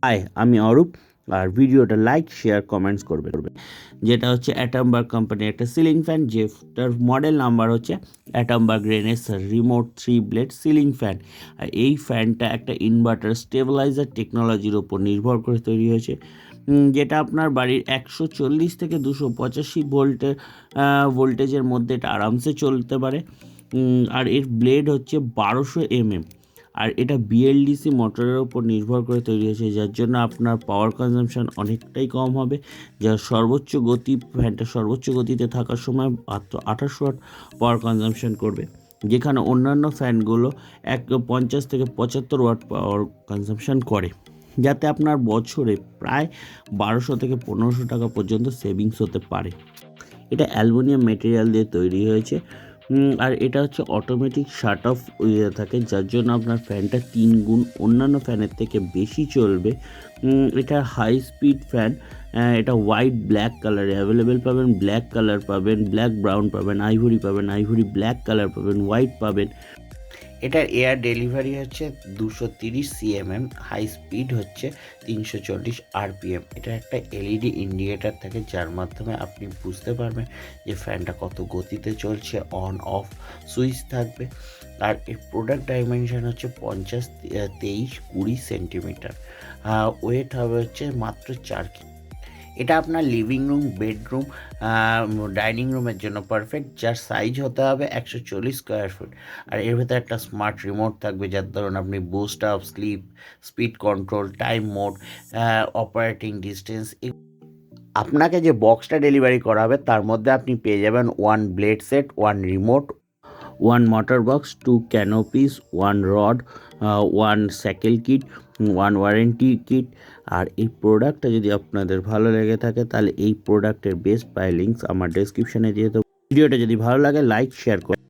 High, আমি অরূপ। আর ভিডিওটা like share comments করবে, যেটা হচ্ছে অ্যাটমবার্গ কোম্পানির একটা সিলিং ফ্যান, যেটার মডেল নাম্বার হচ্ছে Atomberg Renesa remote 3 blade ceiling fan. আর এই ফ্যানটা একটা ইনভার্টার স্টেবিলাইজার টেকনোলজির ওপর নির্ভর করে তৈরি হয়েছে, যেটা আপনার বাড়ির 140 থেকে 285 ভোল্টেজের মধ্যে এটা আরামসে চলতে পারে। আর এর ব্লেড হচ্ছে 1200 mm। আর এটা বিএলডিসি মোটরের ওপর নির্ভর করে তৈরি হয়েছে, যার জন্য আপনার পাওয়ার কনজাম্পশন অনেকটাই কম হবে। যার ফ্যানটা সর্বোচ্চ গতিতে থাকার সময় মাত্র 28 ওয়াট পাওয়ার কনজাম্পশন করবে, যেখানে অন্যান্য ফ্যানগুলো 50 থেকে 75 ওয়াট পাওয়ার কনজাম্পশন করে, যাতে আপনার বছরে প্রায় 1200 থেকে 1500 টাকা পর্যন্ত সেভিংস হতে পারে। এটা অ্যালুমিনিয়াম মেটেরিয়াল দিয়ে তৈরি হয়েছে। আর এটা হচ্ছে অটোমেটিক শাট অফ হয়ে থাকে, যার জন্য আপনার ফ্যানটা 3 গুণ অন্যান্য ফ্যানের থেকে বেশি চলবে। এটা হাই স্পিড ফ্যান। এটা হোয়াইট ব্ল্যাক কালারে অ্যাভেলেবেল পাবেন, ব্ল্যাক কালার পাবেন, ব্ল্যাক ব্রাউন পাবেন, আইভরি পাবেন, আইভরি ব্ল্যাক কালার পাবেন, হোয়াইট পাবেন। এটার এয়ার ডেলিভারি হচ্ছে 230 সিএমএম, হাই স্পিড হচ্ছে 340 আরপিএম। এটা একটা এলইডি ইন্ডিকেটার থাকে, যার মাধ্যমে আপনি বুঝতে পারবেন যে ফ্যানটা কত গতিতে চলছে, অন অফ সুইচ থাকবে। আর এর প্রোডাক্ট ডাইমেনশন হচ্ছে 50, 23, 20 সেন্টিমিটার। ওয়েট হবে হচ্ছে মাত্র 4 কেজি। এটা আপনার লিভিং রুম, বেডরুম, ডাইনিং রুমের জন্য পারফেক্ট, যার সাইজ হতে হবে 140 স্কোয়ার ফুট। আর এর ভেতরে একটা স্মার্ট রিমোট থাকবে, যার ধরুন আপনি boost up, speed control, time mode, operating distance. আপনাকে যে বক্সটা ডেলিভারি করা হবে তার মধ্যে আপনি পেয়ে যাবেন 1 blade set, 1 remote, 1 motor box, 2 canopies, 1 rod, 1 cycle kit, 1 warranty kit. আর এই প্রোডাক্টটা যদি আপনাদের ভালো লেগে থাকে, তাহলে এই প্রোডাক্টের বেস্ট বাই লিঙ্কস আমার ডেসক্রিপশানে দিয়ে দেবো। ভিডিওটা যদি ভালো লাগে লাইক শেয়ার করুন।